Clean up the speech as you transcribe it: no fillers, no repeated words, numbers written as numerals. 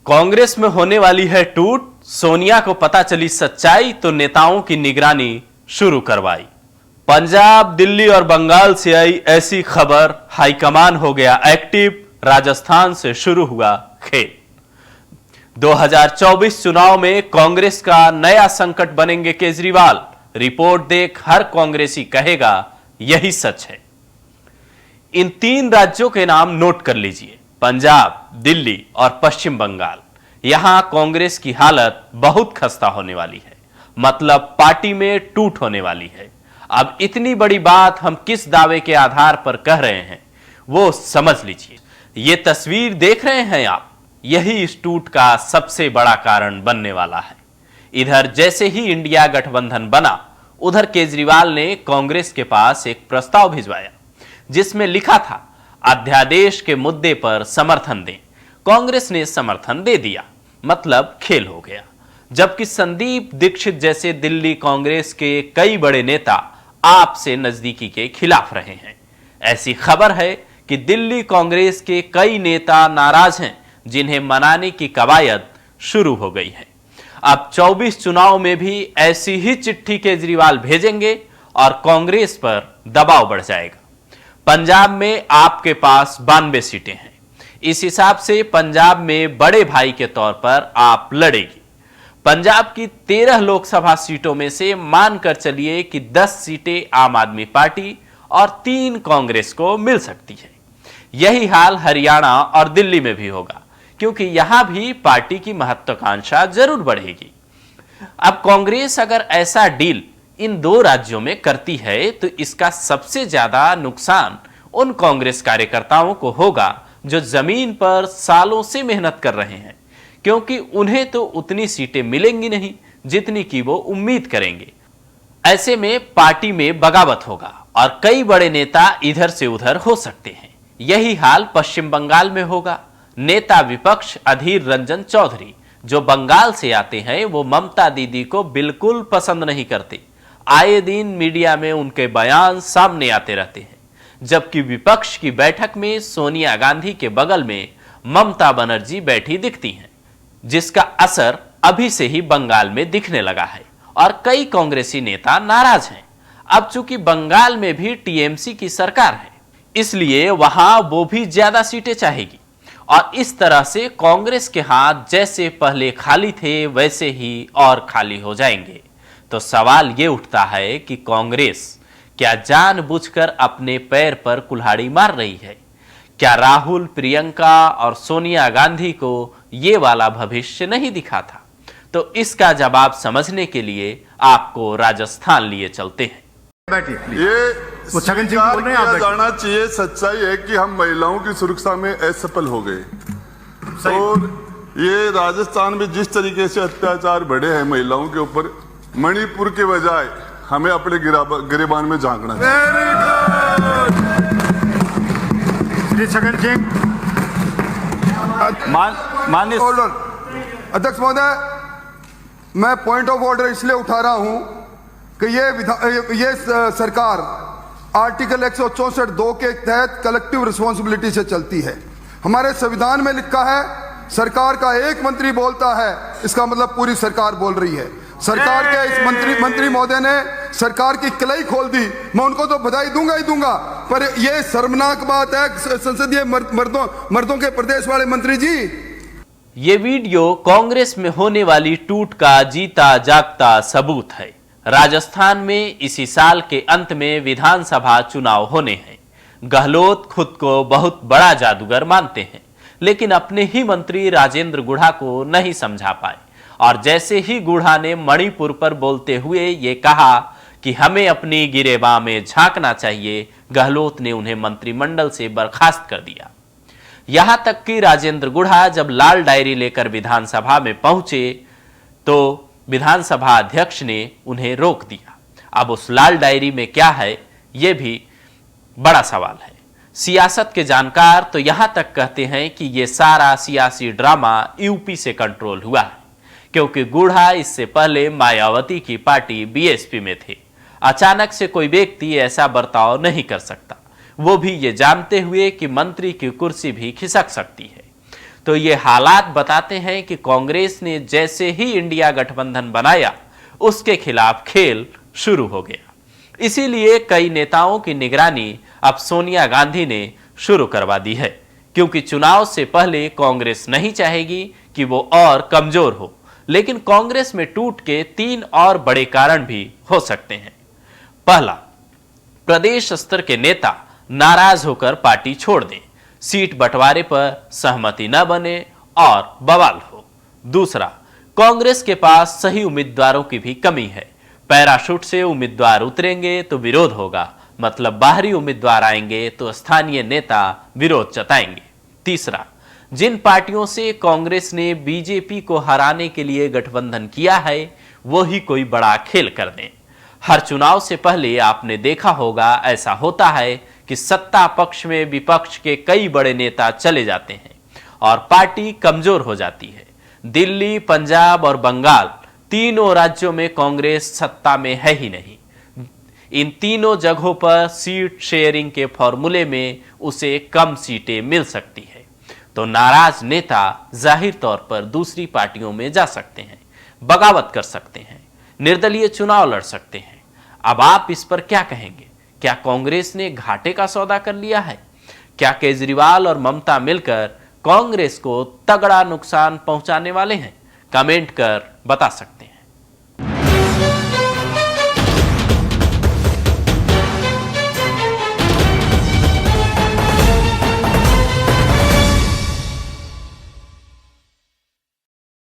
कांग्रेस में होने वाली है टूट। सोनिया को पता चली सच्चाई तो नेताओं की निगरानी शुरू करवाई। पंजाब, दिल्ली और बंगाल से आई ऐसी खबर, हाईकमान हो गया एक्टिव। राजस्थान से शुरू हुआ खेल। 2024 चुनाव में कांग्रेस का नया संकट बनेंगे केजरीवाल। रिपोर्ट देख हर कांग्रेसी कहेगा यही सच है। इन 3 राज्यों के नाम नोट कर लीजिए, पंजाब, दिल्ली और पश्चिम बंगाल। यहां कांग्रेस की हालत बहुत खस्ता होने वाली है, मतलब पार्टी में टूट होने वाली है। अब इतनी बड़ी बात हम किस दावे के आधार पर कह रहे हैं वो समझ लीजिए। ये तस्वीर देख रहे हैं आप, यही इस टूट का सबसे बड़ा कारण बनने वाला है। इधर जैसे ही इंडिया गठबंधन बना, उधर केजरीवाल ने कांग्रेस के पास एक प्रस्ताव भिजवाया जिसमें लिखा था अध्यादेश के मुद्दे पर समर्थन दें। कांग्रेस ने समर्थन दे दिया, मतलब खेल हो गया। जबकि संदीप दीक्षित जैसे दिल्ली कांग्रेस के कई बड़े नेता आप से नजदीकी के खिलाफ रहे हैं। ऐसी खबर है कि दिल्ली कांग्रेस के कई नेता नाराज हैं, जिन्हें मनाने की कवायद शुरू हो गई है। अब 24 चुनाव में भी ऐसी ही चिट्ठी केजरीवाल भेजेंगे और कांग्रेस पर दबाव बढ़ जाएगा। पंजाब में आपके पास 92 सीटें हैं। इस हिसाब से पंजाब में बड़े भाई के तौर पर आप लड़ेगी। पंजाब की 13 लोकसभा सीटों में से मानकर चलिए कि 10 सीटें आम आदमी पार्टी और 3 कांग्रेस को मिल सकती है। यही हाल हरियाणा और दिल्ली में भी होगा, क्योंकि यहां भी पार्टी की महत्वाकांक्षा जरूर बढ़ेगी। अब कांग्रेस अगर ऐसा डील इन 2 राज्यों में करती है तो इसका सबसे ज्यादा नुकसान उन कांग्रेस कार्यकर्ताओं को होगा जो जमीन पर सालों से मेहनत कर रहे हैं, क्योंकि उन्हें तो उतनी सीटें मिलेंगी नहीं जितनी की वो उम्मीद करेंगे। ऐसे में पार्टी में बगावत होगा और कई बड़े नेता इधर से उधर हो सकते हैं। यही हाल पश्चिम बंगाल में होगा। नेता विपक्ष अधीर रंजन चौधरी जो बंगाल से आते हैं, वो ममता दीदी को बिल्कुल पसंद नहीं करते। आए दिन मीडिया में उनके बयान सामने आते रहते हैं। जबकि विपक्ष की बैठक में सोनिया गांधी के बगल में ममता बनर्जी बैठी दिखती हैं, जिसका असर अभी से ही बंगाल में दिखने लगा है और कई कांग्रेसी नेता नाराज हैं। अब चूंकि बंगाल में भी टीएमसी की सरकार है, इसलिए वहां वो भी ज्यादा सीटें चाहेगी और इस तरह से कांग्रेस के हाथ जैसे पहले खाली थे वैसे ही और खाली हो जाएंगे। तो सवाल ये उठता है कि कांग्रेस क्या जानबूझकर अपने पैर पर कुल्हाड़ी मार रही है? क्या राहुल, प्रियंका और सोनिया गांधी को ये वाला भविष्य नहीं दिखा था? तो इसका जवाब समझने के लिए आपको राजस्थान लिए चलते हैं। ये स्वीकार किया जाना चाहिए, सच्चाई है कि हम महिलाओं की सुरक्षा में असफल हो गए और ये राजस्थान में जिस तरीके से अत्याचार बढ़े हैं महिलाओं के ऊपर, मणिपुर के बजाय हमें अपने गिरेबान में झांकना श्री छगन सिंह। माननीय अध्यक्ष महोदय, मैं पॉइंट ऑफ ऑर्डर इसलिए उठा रहा हूं कि ये सरकार आर्टिकल 164(2) के तहत कलेक्टिव रिस्पॉन्सिबिलिटी से चलती है। हमारे संविधान में लिखा है सरकार का एक मंत्री बोलता है, इसका मतलब पूरी सरकार बोल रही है। सरकार के इस मंत्री महोदय ने सरकार की कलाई खोल दी। मैं उनको तो बधाई दूंगा ही दूंगा, पर यह शर्मनाक बात है संसदीय मर्दों के प्रदेश वाले मंत्री जी। ये वीडियो कांग्रेस में होने वाली टूट का जीता जागता सबूत है। राजस्थान में इसी साल के अंत में विधानसभा चुनाव होने हैं। गहलोत खुद को बहुत बड़ा जादूगर मानते हैं, लेकिन अपने ही मंत्री राजेंद्र गुढ़ा को नहीं समझा पाए और जैसे ही गुढ़ा ने मणिपुर पर बोलते हुए ये कहा कि हमें अपनी गिरेबान में झांकना चाहिए, गहलोत ने उन्हें मंत्रिमंडल से बर्खास्त कर दिया। यहां तक कि राजेंद्र गुढ़ा जब लाल डायरी लेकर विधानसभा में पहुंचे तो विधानसभा अध्यक्ष ने उन्हें रोक दिया। अब उस लाल डायरी में क्या है, यह भी बड़ा सवाल है। सियासत के जानकार तो यहां तक कहते हैं कि यह सारा सियासी ड्रामा यूपी से कंट्रोल हुआ है, क्योंकि गुढ़ा इससे पहले मायावती की पार्टी बीएसपी में थे। अचानक से कोई व्यक्ति ऐसा बर्ताव नहीं कर सकता, वो भी ये जानते हुए कि मंत्री की कुर्सी भी खिसक सकती है। तो ये हालात बताते हैं कि कांग्रेस ने जैसे ही इंडिया गठबंधन बनाया उसके खिलाफ खेल शुरू हो गया। इसीलिए कई नेताओं की निगरानी अब सोनिया गांधी ने शुरू करवा दी है, क्योंकि चुनाव से पहले कांग्रेस नहीं चाहेगी कि वो और कमजोर हो। लेकिन कांग्रेस में टूट के 3 और बड़े कारण भी हो सकते हैं। पहला, प्रदेश स्तर के नेता नाराज होकर पार्टी छोड़ दें, सीट बंटवारे पर सहमति न बने और बवाल हो। दूसरा, कांग्रेस के पास सही उम्मीदवारों की भी कमी है। पैराशूट से उम्मीदवार उतरेंगे तो विरोध होगा, मतलब बाहरी उम्मीदवार आएंगे तो स्थानीय नेता विरोध जताएंगे। तीसरा, जिन पार्टियों से कांग्रेस ने बीजेपी को हराने के लिए गठबंधन किया है वो ही कोई बड़ा खेल कर दें। हर चुनाव से पहले आपने देखा होगा ऐसा होता है कि सत्ता पक्ष में विपक्ष के कई बड़े नेता चले जाते हैं और पार्टी कमजोर हो जाती है। दिल्ली, पंजाब और बंगाल तीनों राज्यों में कांग्रेस सत्ता में है ही नहीं। इन तीनों जगहों पर सीट शेयरिंग के फॉर्मूले में उसे कम सीटें मिल सकती है, तो नाराज नेता जाहिर तौर पर दूसरी पार्टियों में जा सकते हैं, बगावत कर सकते हैं, निर्दलीय चुनाव लड़ सकते हैं। अब आप इस पर क्या कहेंगे? क्या कांग्रेस ने घाटे का सौदा कर लिया है? क्या केजरीवाल और ममता मिलकर कांग्रेस को तगड़ा नुकसान पहुंचाने वाले हैं? कमेंट कर बता सकते हैं।